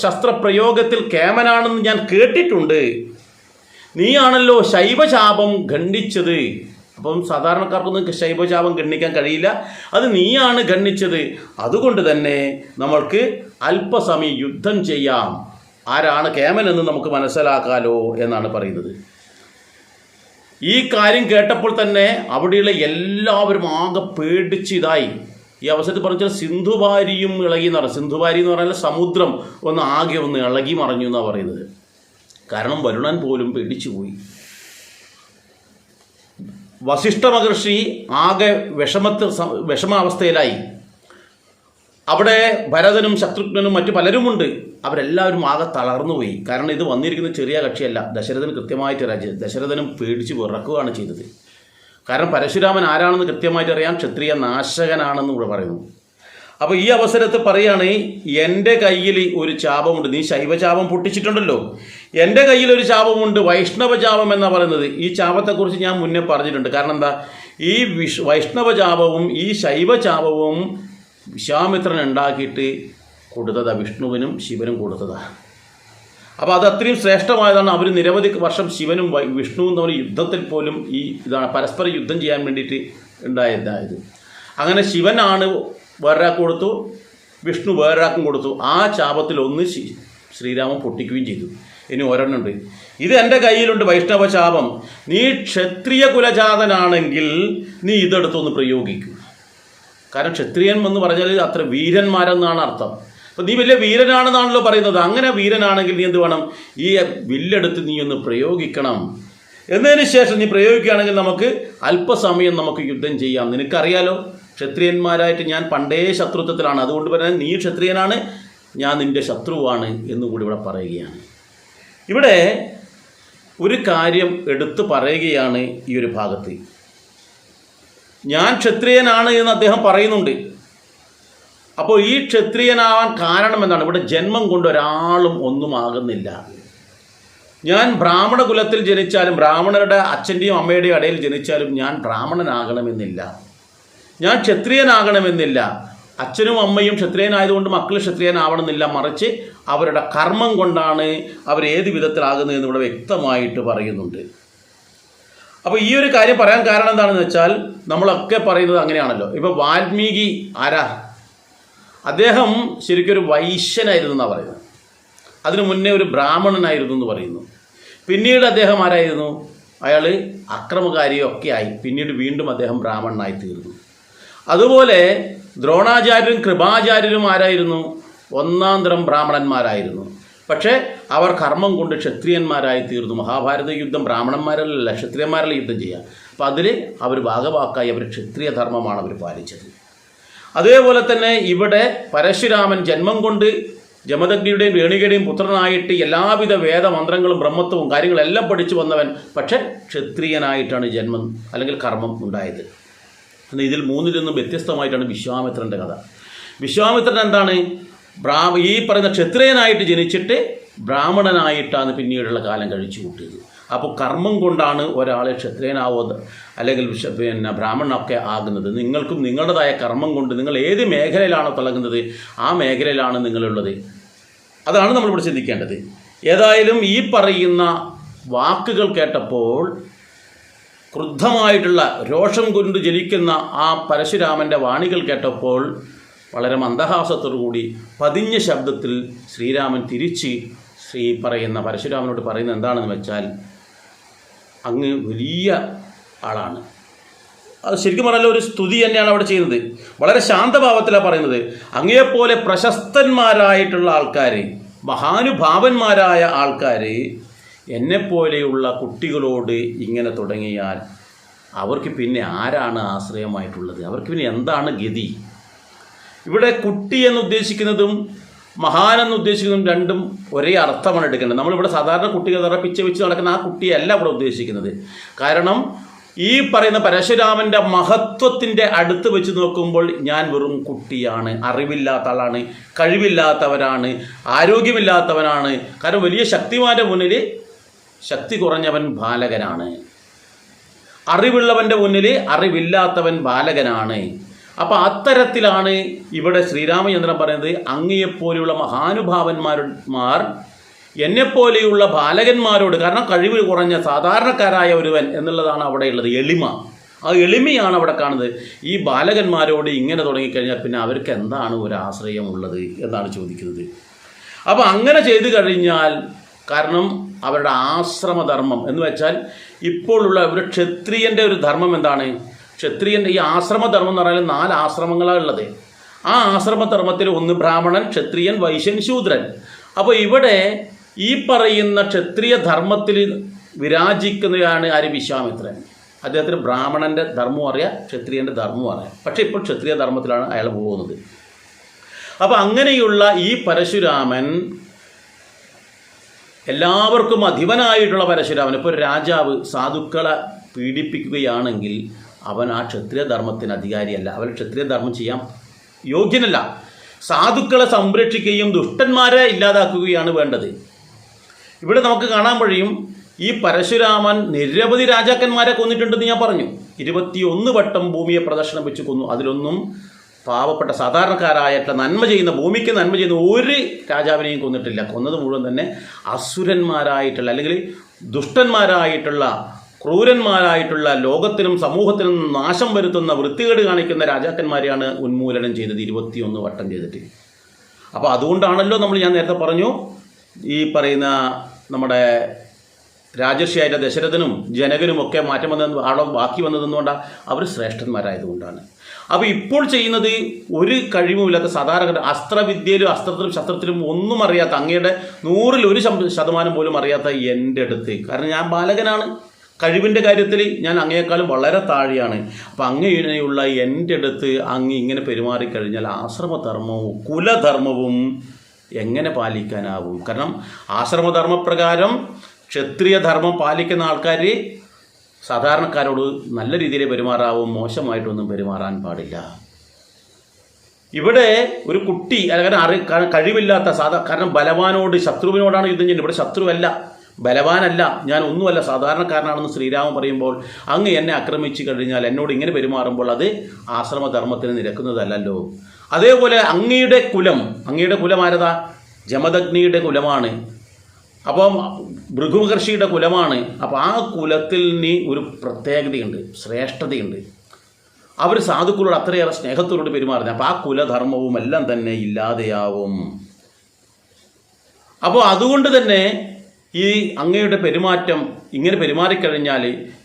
ശസ്ത്രപ്രയോഗത്തിൽ കേമനാണെന്ന് ഞാൻ കേട്ടിട്ടുണ്ട്. നീയാണല്ലോ ശൈവശാപം ഖണ്ഡിച്ചത്. അപ്പം സാധാരണക്കാർക്കൊന്നും ശൈവശാപം ഖണ്ഡിക്കാൻ കഴിയില്ല, അത് നീയാണ് ഖണ്ഡിച്ചത്. അതുകൊണ്ട് തന്നെ നമ്മൾക്ക് അല്പസമയം യുദ്ധം ചെയ്യാം. ആരാണ് കേമനെന്ന് നമുക്ക് മനസ്സിലാക്കാലോ എന്നാണ് പറയുന്നത്. ഈ കാര്യം കേട്ടപ്പോൾ തന്നെ അവിടെയുള്ള എല്ലാവരും ആകെ പേടിച്ച് ഇതായി. ഈ അവസരത്തിൽ പറഞ്ഞാൽ സിന്ധുവാരിയും ഇളകി എന്ന് പറഞ്ഞാൽ, സിന്ധുവാരി എന്ന് പറഞ്ഞാൽ സമുദ്രം ആകെ ഇളകി മറഞ്ഞു എന്നാണ് പറയുന്നത്. കാരണം വരുണൻ പോലും പേടിച്ചുപോയി. വസിഷ്ഠ മഹർഷി ആകെ വിഷമാവസ്ഥയിലായി. അവിടെ ഭരതനും ശത്രുഘ്നനും മറ്റു പലരുമുണ്ട്. അവരെല്ലാവരും ആകെ തളർന്നുപോയി. കാരണം ഇത് വന്നിരിക്കുന്ന ചെറിയ കക്ഷിയല്ല, ദശരഥന് കൃത്യമായിട്ട് രാജ്യം. ദശരഥനും പേടിച്ച് വിറക്കുകയാണ് ചെയ്തത്. കാരണം പരശുരാമൻ ആരാണെന്ന് കൃത്യമായിട്ട് അറിയാം, ക്ഷത്രിയ നാശകനാണെന്ന് ഇവിടെ പറയുന്നു. അപ്പോൾ ഈ അവസരത്തിൽ പറയുകയാണ്, എൻ്റെ കയ്യിൽ ഒരു ശാപമുണ്ട്. നീ ശൈവശാപം പൊട്ടിച്ചിട്ടുണ്ടല്ലോ, എൻ്റെ കയ്യിൽ ഒരു ശാപമുണ്ട്, വൈഷ്ണവശാപം എന്നാണ് പറയുന്നത്. ഈ ശാപത്തെക്കുറിച്ച് ഞാൻ മുന്നേ പറഞ്ഞിട്ടുണ്ട്. കാരണം എന്താ, ഈ വൈഷ്ണവശാപവും ഈ ശൈവശാപവും വിശ്വാമിത്രൻ ഉണ്ടാക്കിയിട്ട് കൊടുത്തതാണ്, വിഷ്ണുവിനും ശിവനും കൊടുത്തതാണ്. അപ്പോൾ അത് അത്രയും ശ്രേഷ്ഠമായതാണ്. അവർ നിരവധി വർഷം ശിവനും വിഷ്ണുവും തമ്മിൽ യുദ്ധത്തിൽ പോലും ഇതാണ് പരസ്പരം യുദ്ധം ചെയ്യാൻ വേണ്ടിയിട്ട് ഉണ്ടായതായത്. അങ്ങനെ ശിവനാണ് വേറൊരാൾക്ക് കൊടുത്തു, വിഷ്ണു വേറൊരാൾക്കും കൊടുത്തു. ആ ശാപത്തിൽ ഒന്ന് ശ്രീരാമൻ പൊട്ടിക്കുകയും ചെയ്തു. ഇനി ഒരെണ്ണുണ്ട്, ഇത് എൻ്റെ കയ്യിലുണ്ട് വൈഷ്ണവ ശാപം, നീ ക്ഷത്രിയ കുലജാതനാണെങ്കിൽ നീ ഇതെടുത്തൊന്ന് പ്രയോഗിക്കും. കാരണം ക്ഷത്രിയൻ എന്ന് പറഞ്ഞാൽ അത്ര വീരന്മാരെന്നാണ് അർത്ഥം. അപ്പം നീ വലിയ വീരനാണെന്നാണല്ലോ പറയുന്നത്. അങ്ങനെ വീരനാണെങ്കിൽ നീ എന്ത് വേണം, ഈ വില്ലെടുത്ത് നീ ഒന്ന് പ്രയോഗിക്കണം. എന്നതിന് ശേഷം നീ പ്രയോഗിക്കുകയാണെങ്കിൽ നമുക്ക് അല്പസമയം നമുക്ക് യുദ്ധം ചെയ്യാം. നിനക്കറിയാലോ ക്ഷത്രിയന്മാരായിട്ട് ഞാൻ പണ്ടേ ശത്രുത്വത്തിലാണ്, അതുകൊണ്ട് പറഞ്ഞാൽ നീ ക്ഷത്രിയനാണ്, ഞാൻ നിൻ്റെ ശത്രുവാണ് എന്നുകൂടി ഇവിടെ പറയുകയാണ്. ഇവിടെ ഒരു കാര്യം എടുത്തു പറയുകയാണ് ഈ ഒരു ഭാഗത്ത്. ഞാൻ ക്ഷത്രിയനാണ് എന്ന് അദ്ദേഹം പറയുന്നുണ്ട്. അപ്പോൾ ഈ ക്ഷത്രിയനാവാൻ കാരണം എന്താണ്? ഇവിടെ ജന്മം കൊണ്ട് ഒരാളും ഒന്നും ആകുന്നില്ല. ഞാൻ ബ്രാഹ്മണ കുലത്തിൽ ജനിച്ചാലും ബ്രാഹ്മണരുടെ അച്ഛൻ്റെയും അമ്മയുടെയും ഇടയിൽ ജനിച്ചാലും ഞാൻ ബ്രാഹ്മണനാകണമെന്നില്ല, ഞാൻ ക്ഷത്രിയനാകണമെന്നില്ല. അച്ഛനും അമ്മയും ക്ഷത്രിയനായതുകൊണ്ട് മക്കൾ ക്ഷത്രിയനാവണമെന്നില്ല. മറിച്ച് അവരുടെ കർമ്മം കൊണ്ടാണ് അവർ ഏത് വിധത്തിലാകുന്നത് എന്ന് ഇവിടെ വ്യക്തമായിട്ട് പറയുന്നുണ്ട്. അപ്പോൾ ഈ ഒരു കാര്യം പറയാൻ കാരണം എന്താണെന്ന് വെച്ചാൽ നമ്മളൊക്കെ പറയുന്നത് അങ്ങനെയാണല്ലോ. ഇപ്പോൾ വാൽമീകി ആരാ? അദ്ദേഹം ശരിക്കും ഒരു വൈശ്യനായിരുന്നു എന്നാണ് പറയുന്നത്. അതിനു മുന്നേ ഒരു ബ്രാഹ്മണനായിരുന്നു എന്ന് പറയുന്നു. പിന്നീട് അദ്ദേഹം ആരായിരുന്നു? അയാൾ അക്രമകാരിയോ ഒക്കെ ആയി. പിന്നീട് വീണ്ടും അദ്ദേഹം ബ്രാഹ്മണനായി തീർന്നു. അതുപോലെ ദ്രോണാചാര്യരും കൃപാചാര്യരും ആരായിരുന്നു? ഒന്നാം തരം ബ്രാഹ്മണന്മാരായിരുന്നു. പക്ഷേ അവർ കർമ്മം കൊണ്ട് ക്ഷത്രിയന്മാരായി തീർന്നു. മഹാഭാരത യുദ്ധം ബ്രാഹ്മണന്മാരല്ല ക്ഷത്രിയന്മാരല്ല യുദ്ധം ചെയ്യുക. അപ്പം അതിൽ അവർ ഭാഗവാക്കായി അവർ ക്ഷത്രിയ ധർമ്മമാണ് അവർ പാലിച്ചത്. അതേപോലെ തന്നെ ഇവിടെ പരശുരാമൻ ജന്മം കൊണ്ട് ജമദഗ്നിയുടെയും രേണുകയുടെയും പുത്രനായിട്ട് എല്ലാവിധ വേദമന്ത്രങ്ങളും ബ്രഹ്മത്വവും കാര്യങ്ങളെല്ലാം പഠിച്ചു വന്നവൻ, പക്ഷേ ക്ഷത്രിയനായിട്ടാണ് ജന്മം അല്ലെങ്കിൽ കർമ്മം ഉണ്ടായത്. എന്നാൽ ഇതിൽ മൂന്നിലൊന്നും വ്യത്യസ്തമായിട്ടാണ് വിശ്വാമിത്രൻ്റെ കഥ. വിശ്വാമിത്രൻ എന്താണ്? ഈ പറയുന്ന ക്ഷത്രിയനായിട്ട് ജനിച്ചിട്ട് ബ്രാഹ്മണനായിട്ടാണ് പിന്നീടുള്ള കാലം കഴിച്ചു കൂട്ടിയത്. അപ്പോൾ കർമ്മം കൊണ്ടാണ് ഒരാൾ ക്ഷത്രിയനാവുന്നത് അല്ലെങ്കിൽ ബ്രാഹ്മണനൊക്കെ ആകുന്നത്. നിങ്ങൾക്കും നിങ്ങളുടേതായ കർമ്മം കൊണ്ട് നിങ്ങൾ ഏത് മേഖലയിലാണോ തിളങ്ങുന്നത് ആ മേഖലയിലാണ് നിങ്ങളുള്ളത്. അതാണ് നമ്മളിവിടെ ചിന്തിക്കേണ്ടത്. ഏതായാലും ഈ പറയുന്ന വാക്കുകൾ കേട്ടപ്പോൾ ക്രുദ്ധമായിട്ടുള്ള രോഷം കൊണ്ട് ജലിക്കുന്ന ആ പരശുരാമൻ്റെ വാണികൾ കേട്ടപ്പോൾ വളരെ മന്ദഹാസത്തോടുകൂടി പതിഞ്ഞ ശബ്ദത്തിൽ ശ്രീരാമൻ തിരിച്ച് പറയുന്ന പരശുരാമനോട് പറയുന്നത് എന്താണെന്ന് വെച്ചാൽ, അങ്ങ് വലിയ ആളാണ്. അത് ശരിക്കും പറഞ്ഞാൽ ഒരു സ്തുതി തന്നെയാണ് അവിടെ ചെയ്യുന്നത്. വളരെ ശാന്തഭാവത്തിലാണ് പറയുന്നത്. അങ്ങയെപ്പോലെ പ്രശസ്തന്മാരായിട്ടുള്ള ആൾക്കാർ, മഹാനുഭാവന്മാരായ ആൾക്കാർ എന്നെപ്പോലെയുള്ള കുട്ടികളോട് ഇങ്ങനെ തുടങ്ങിയാൽ അവർക്ക് പിന്നെ ആരാണ് ആശ്രയമായിട്ടുള്ളത്? അവർക്ക് പിന്നെ എന്താണ് ഗതി? ഇവിടെ കുട്ടി എന്ന് ഉദ്ദേശിക്കുന്നതും മഹാൻ എന്ന് ഉദ്ദേശിക്കുന്നതും രണ്ടും ഒരേ അർത്ഥമാണ് എടുക്കേണ്ടത്. നമ്മളിവിടെ സാധാരണ കുട്ടികൾ പിച്ച വെച്ച് നടക്കുന്ന ആ കുട്ടിയല്ല ഇവിടെ ഉദ്ദേശിക്കുന്നത്. കാരണം ഈ പറയുന്ന പരശുരാമൻ്റെ മഹത്വത്തിൻ്റെ അടുത്ത് വെച്ച് നോക്കുമ്പോൾ ഞാൻ വെറും കുട്ടിയാണ്, അറിവില്ലാത്ത ആളാണ്, കഴിവില്ലാത്തവരാണ്, ആരോഗ്യമില്ലാത്തവനാണ്. കാരണം വലിയ ശക്തിമാൻ്റെ മുന്നിൽ ശക്തി കുറഞ്ഞവൻ ബാലകനാണ്, അറിവുള്ളവൻ്റെ മുന്നിൽ അറിവില്ലാത്തവൻ ബാലകനാണ്. അപ്പോൾ അത്തരത്തിലാണ് ഇവിടെ ശ്രീരാമചന്ദ്രൻ പറയുന്നത്, അങ്ങയെപ്പോലെയുള്ള മഹാനുഭാവന്മാർ എന്നെപ്പോലെയുള്ള ബാലകന്മാരോട്, കാരണം കഴിവ് കുറഞ്ഞ സാധാരണക്കാരായ ഒരുവൻ എന്നുള്ളതാണ് അവിടെയുള്ളത്, എളിമ. ആ എളിമയാണ് അവിടെ കാണുന്നത്. ഈ ബാലകന്മാരോട് ഇങ്ങനെ തുടങ്ങിക്കഴിഞ്ഞാൽ പിന്നെ അവർക്ക് എന്താണ് ഒരു ആശ്രയം ഉള്ളത് എന്നാണ് ചോദിക്കുന്നത്. അപ്പോൾ അങ്ങനെ ചെയ്തു കഴിഞ്ഞാൽ, കാരണം അവരുടെ ആശ്രമധർമ്മം എന്ന് വെച്ചാൽ ഇപ്പോഴുള്ള ഒരു ക്ഷത്രിയൻ്റെ ഒരു ധർമ്മം എന്താണ്? ക്ഷത്രിയൻ്റെ ഈ ആശ്രമധർമ്മം എന്ന് പറഞ്ഞാൽ 4 ആശ്രമങ്ങളാണ് ഉള്ളത്. ആ ആശ്രമധർമ്മത്തിൽ ഒന്ന് ബ്രാഹ്മണൻ, ക്ഷത്രിയൻ, വൈശ്യൻ, ശൂദ്രൻ. അപ്പോൾ ഇവിടെ ഈ പറയുന്ന ക്ഷത്രിയ ധർമ്മത്തിൽ വിരാജിക്കുന്നതാണ് ആര്? വിശ്വാമിത്രൻ. അദ്ദേഹത്തിന് ബ്രാഹ്മണൻ്റെ ധർമ്മവും അറിയാം, ക്ഷത്രിയൻ്റെ ധർമ്മവും അറിയാം. പക്ഷേ ഇപ്പോൾ ക്ഷത്രിയ ധർമ്മത്തിലാണ് അയാൾ പോകുന്നത്. അപ്പോൾ അങ്ങനെയുള്ള ഈ പരശുരാമൻ, എല്ലാവർക്കും അധിപനായിട്ടുള്ള പരശുരാമൻ, ഇപ്പോൾ ഒരു രാജാവ് സാധുക്കളെ പീഡിപ്പിക്കുകയാണെങ്കിൽ അവൻ ആ ക്ഷത്രിയ ധർമ്മത്തിന് അധികാരിയല്ല, അവൻ ക്ഷത്രിയ ധർമ്മം ചെയ്യാൻ യോഗ്യനല്ല. സാധുക്കളെ സംരക്ഷിക്കുകയും ദുഷ്ടന്മാരെ ഇല്ലാതാക്കുകയാണ് വേണ്ടത്. ഇവിടെ നമുക്ക് കാണാൻ കഴിയും, ഈ പരശുരാമൻ നിരവധി രാജാക്കന്മാരെ കൊന്നിട്ടുണ്ടെന്ന് ഞാൻ പറഞ്ഞു. 21 വട്ടം ഭൂമിയെ പ്രദക്ഷിണം വെച്ച് കൊന്നു. അതിലൊന്നും പാവപ്പെട്ട സാധാരണക്കാരായിട്ടുള്ള നന്മ ചെയ്യുന്ന, ഭൂമിക്ക് നന്മ ചെയ്യുന്ന ഒരു രാജാവിനെയും കൊന്നിട്ടില്ല. കൊന്നത് മുഴുവൻ തന്നെ അസുരന്മാരായിട്ടുള്ള, അല്ലെങ്കിൽ ദുഷ്ടന്മാരായിട്ടുള്ള, ക്രൂരന്മാരായിട്ടുള്ള, ലോകത്തിനും സമൂഹത്തിനും നാശം വരുത്തുന്ന, വൃത്തികേട് കാണിക്കുന്ന രാജാക്കന്മാരെയാണ് ഉന്മൂലനം ചെയ്തത്, 21 വട്ടം ചെയ്തിട്ട്. അപ്പോൾ അതുകൊണ്ടാണല്ലോ ഞാൻ നേരത്തെ പറഞ്ഞു, ഈ പറയുന്ന നമ്മുടെ രാജർഷിയായ ദശരഥനും ജനകനുമൊക്കെ മാറ്റം വന്നത്, ആളെ ബാക്കി വന്നതെന്നുകൊണ്ടാണ് അവർ ശ്രേഷ്ഠന്മാരായതുകൊണ്ടാണ്. അപ്പോൾ ഇപ്പോൾ ചെയ്യുന്നത് ഒരു കഴിവുമില്ലാത്ത സാധാരണ, അസ്ത്രവിദ്യയിലും അസ്ത്രത്തിലും ശസ്ത്രത്തിലും ഒന്നും അറിയാത്ത, അങ്ങയുടെ 100-ൽ 1% പോലും അറിയാത്ത എൻ്റെ അടുത്ത്, കാരണം ഞാൻ ബാലകനാണ്, കഴിവിൻ്റെ കാര്യത്തിൽ ഞാൻ അങ്ങയേക്കാളും വളരെ താഴെയാണ്. അപ്പം അങ്ങനെയുള്ള എൻ്റെ അടുത്ത് അങ്ങ് ഇങ്ങനെ പെരുമാറിക്കഴിഞ്ഞാൽ ആശ്രമധർമ്മവും കുലധർമ്മവും എങ്ങനെ പാലിക്കാനാവും? കാരണം ആശ്രമധർമ്മപ്രകാരം ക്ഷത്രിയ ധർമ്മം പാലിക്കുന്ന ആൾക്കാർ സാധാരണക്കാരോട് നല്ല രീതിയിൽ പെരുമാറാവും, മോശമായിട്ടൊന്നും പെരുമാറാൻ പാടില്ല. ഇവിടെ ഒരു കുട്ടി, കാരണം കഴിവില്ലാത്ത കാരണം ബലവാനോട്, ശത്രുവിനോടാണ് യുദ്ധം ചെയ്യുന്നത്. ഇവിടെ ശത്രുവല്ല, ബലവാനല്ല, ഞാൻ ഒന്നുമല്ല, സാധാരണക്കാരനാണെന്ന് ശ്രീരാമൻ പറയുമ്പോൾ അങ്ങ് എന്നെ ആക്രമിച്ചു കഴിഞ്ഞാൽ എന്നോട് ഇങ്ങനെ പെരുമാറുമ്പോൾ അത് ആശ്രമധർമ്മത്തിന് നിരക്കുന്നതല്ലോ. അതേപോലെ അങ്ങയുടെ കുലം ആരതാ? ജമദഗ്നിയുടെ കുലമാണ്. അപ്പം ഭൃഗുമഹർഷിയുടെ കുലമാണ്. അപ്പോൾ ആ കുലത്തിൽ നീ ഒരു പ്രത്യേകതയുണ്ട്, ശ്രേഷ്ഠതയുണ്ട്. അവർ സാധുക്കളോട് അത്രയേറെ സ്നേഹത്തോട് പെരുമാറുന്നത്. അപ്പോൾ ആ കുലധർമ്മവും എല്ലാം തന്നെ ഇല്ലാതെയാവും. അപ്പോൾ അതുകൊണ്ട് തന്നെ ഈ അങ്ങയുടെ പെരുമാറ്റം ഇങ്ങനെ പെരുമാറിക്കഴിഞ്ഞാൽ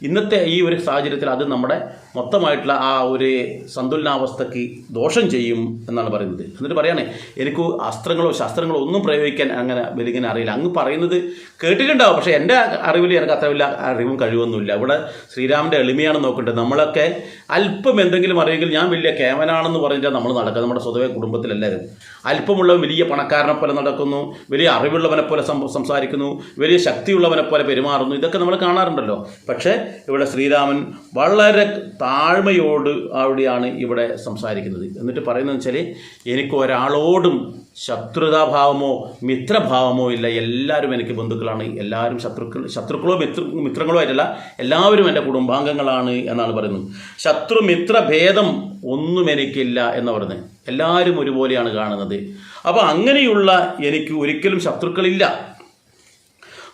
ഇന്നത്തെ ഈ ഒരു സാഹചര്യത്തിൽ അത് നമ്മുടെ മൊത്തമായിട്ടുള്ള ആ ഒരു സന്തുലനാവസ്ഥയ്ക്ക് ദോഷം ചെയ്യും എന്നാണ് പറയുന്നത്. എന്നിട്ട് പറയുകയാണെ, എനിക്ക് അസ്ത്രങ്ങളോ ശസ്ത്രങ്ങളോ ഒന്നും പ്രയോഗിക്കാൻ അങ്ങനെ വലിങ്ങനെ അറിയില്ല. അങ്ങ് പറയുന്നത് കേട്ടിട്ടുണ്ടാവും, പക്ഷേ എൻ്റെ അറിവിൽ എനിക്ക് അത്ര വലിയ അറിവും കഴിവൊന്നുമില്ല. ഇവിടെ ശ്രീരാമൻ്റെ എളിമയാണ് നോക്കേണ്ടത്. നമ്മളൊക്കെ അല്പം എന്തെങ്കിലും അറിയെങ്കിൽ ഞാൻ വലിയ കേവനാണെന്ന് പറഞ്ഞിട്ടാണ് നമ്മൾ നടക്കുന്നത്. നമ്മുടെ സ്വതവേ കുടുംബത്തിലെല്ലാവരും അല്പമുള്ള വലിയ പണക്കാരനെ പോലെ നടക്കുന്നു, വലിയ അറിവുള്ളവനെ പോലെ സംസാരിക്കുന്നു, വലിയ ശക്തിയുള്ളവനെ പോലെ പെരുമാറുന്നു. ഇതൊക്കെ നമ്മൾ കാണാറുണ്ടല്ലോ. പക്ഷേ ഇവിടെ ശ്രീരാമൻ വളരെ താഴ്മയോട് അവിടെയാണ് ഇവിടെ സംസാരിക്കുന്നത്. എന്നിട്ട് പറയുന്നതെന്ന് വെച്ചാൽ, എനിക്ക് ഒരാളോടും ശത്രുതാഭാവമോ മിത്രഭാവമോ ഇല്ല, എല്ലാവരും എനിക്ക് ബന്ധുക്കളാണ്, എല്ലാവരും ശത്രുക്കളോ മിത്രങ്ങളോ ആയിട്ടല്ല, എല്ലാവരും എൻ്റെ കുടുംബാംഗങ്ങളാണ് എന്നാണ് പറയുന്നത്. ശത്രുമിത്ര ഭേദം ഒന്നും എനിക്കില്ല എന്ന് പറയുന്നത്, എല്ലാവരും ഒരുപോലെയാണ് കാണുന്നത്. അപ്പോൾ അങ്ങനെയുള്ള എനിക്ക് ഒരിക്കലും ശത്രുക്കളില്ല.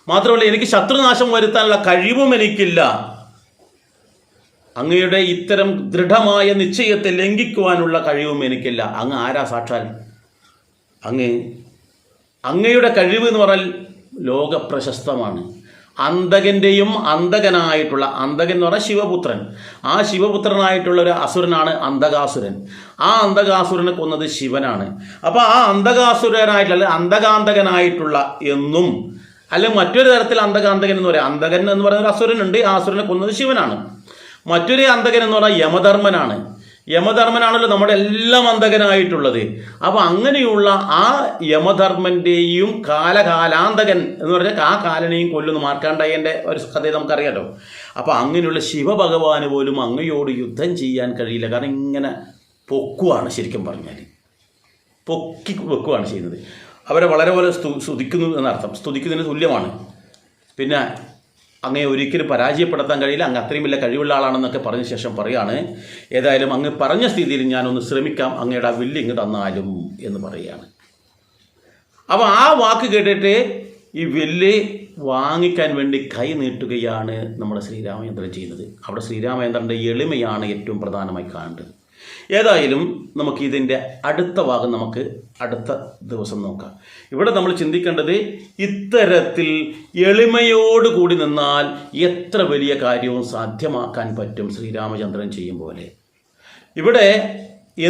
മാത്രമല്ല, എനിക്ക് ശത്രുനാശം വരുത്താനുള്ള കഴിവും എനിക്കില്ല. അങ്ങയുടെ ഇത്തരം ദൃഢമായ നിശ്ചയത്തെ ലംഘിക്കുവാനുള്ള കഴിവും എനിക്കില്ല. അങ്ങ് ആരാ സാക്ഷാൽ? അങ്ങയുടെ കഴിവ് എന്ന് പറഞ്ഞാൽ ലോകപ്രശസ്തമാണ്. അന്തകൻ്റെയും അന്തകനായിട്ടുള്ള, അന്തകൻ എന്ന് പറഞ്ഞാൽ ശിവപുത്രൻ, ആ ശിവപുത്രനായിട്ടുള്ള ഒരു അസുരനാണ് അന്തകാസുരൻ. ആ അന്തകാസുരനെ കൊന്നത് ശിവനാണ്. അപ്പോൾ ആ അന്തകാസുരനായിട്ടുള്ള, അന്തകാന്തകനായിട്ടുള്ള എന്നും, അല്ലെങ്കിൽ മറ്റൊരു തരത്തിൽ അന്തകാന്തകൻ എന്ന് പറയാം. അന്തകൻ എന്ന് പറയുന്ന ഒരു അസുരനുണ്ട്, ആ അസുരനെ കൊന്നത് ശിവനാണ്. മറ്റൊരു അന്തകൻ എന്ന് പറഞ്ഞാൽ യമധർമ്മനാണ്. യമധർമ്മനാണല്ലോ നമ്മുടെ എല്ലാം അന്തകനായിട്ടുള്ളത്. അപ്പോൾ അങ്ങനെയുള്ള ആ യമധർമ്മൻ്റെയും കാലകാലാന്തകൻ എന്ന് പറഞ്ഞാൽ ആ കാലനെയും കൊല്ലുന്നു. മാർക്കാണ്ഡേയൻ്റെ ഒരു കഥയെ നമുക്കറിയാലോ. അപ്പോൾ അങ്ങനെയുള്ള ശിവഭഗവാന് പോലും അങ്ങയോട് യുദ്ധം ചെയ്യാൻ കഴിയില്ല. കാരണം ഇങ്ങനെ പൊക്കുവാണ്, ശരിക്കും പറഞ്ഞാൽ പൊക്കി വെക്കുവാണ് ചെയ്യുന്നത്. അവരെ വളരെ പോലെ സ്തുതിക്കുന്നു എന്നർത്ഥം, സ്തുതിക്കുന്നതിന് തുല്യമാണ്. പിന്നെ അങ്ങയെ ഒരിക്കലും പരാജയപ്പെടുത്താൻ കഴിയില്ല, അങ്ങ് അത്രയും വലിയ കഴിവുള്ള ആളാണെന്നൊക്കെ പറഞ്ഞ ശേഷം പറയാണ്, ഏതായാലും അങ്ങ് പറഞ്ഞ സ്ഥിതിയിൽ ഞാനൊന്ന് ശ്രമിക്കാം, അങ്ങയുടെ ആ വില്ല് ഇങ്ങ് തന്നാലും എന്ന് പറയുകയാണ്. അപ്പോൾ ആ വാക്ക് കേട്ടിട്ട് ഈ വില്ല് വാങ്ങിക്കാൻ വേണ്ടി കൈ നീട്ടുകയാണ് നമ്മുടെ ശ്രീരാമചന്ദ്രൻ ചെയ്യുന്നത്. അവിടെ ശ്രീരാമചന്ദ്രൻ്റെ എളിമയാണ് ഏറ്റവും പ്രധാനമായി കാണേണ്ടത്. ഏതായാലും നമുക്ക് ഇതിൻ്റെ അടുത്ത ഭാഗം നമുക്ക് അടുത്ത ദിവസം നോക്കാം. ഇവിടെ നമ്മൾ ചിന്തിക്കേണ്ടത്, ഇത്തരത്തിൽ എളിമയോടുകൂടി നിന്നാൽ എത്ര വലിയ കാര്യവും സാധ്യമാക്കാൻ പറ്റും ശ്രീരാമചന്ദ്രൻ ചെയ്യും പോലെ. ഇവിടെ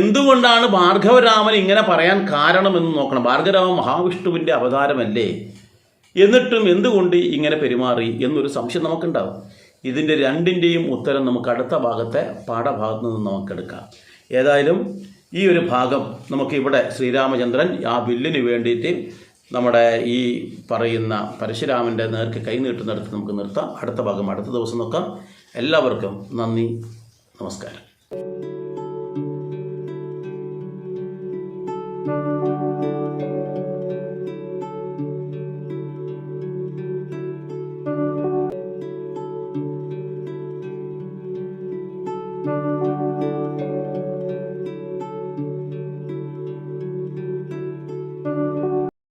എന്തുകൊണ്ടാണ് ഭാർഗവരാമൻ ഇങ്ങനെ പറയാൻ കാരണമെന്ന് നോക്കണം. ഭാർഗവരാമൻ മഹാവിഷ്ണുവിൻ്റെ അവതാരമല്ലേ, എന്നിട്ടും എന്തുകൊണ്ട് ഇങ്ങനെ പെരുമാറി എന്നൊരു സംശയം നമുക്കുണ്ടാവും. ഇതിൻ്റെ രണ്ടിൻ്റെയും ഉത്തരം നമുക്ക് അടുത്ത ഭാഗത്തെ പാഠഭാഗത്ത് നിന്ന് നമുക്കെടുക്കാം. ഏതായാലും ഈ ഒരു ഭാഗം നമുക്കിവിടെ ശ്രീരാമചന്ദ്രൻ ആ വില്ലിന് വേണ്ടിയിട്ട് നമ്മുടെ ഈ പറയുന്ന പരശുരാമൻ്റെ നേർക്ക് കൈ നീട്ടുന്നിടത്ത് നമുക്ക് നിർത്താം. അടുത്ത ഭാഗം അടുത്ത ദിവസം നോക്കാം. എല്ലാവർക്കും നന്ദി, നമസ്കാരം.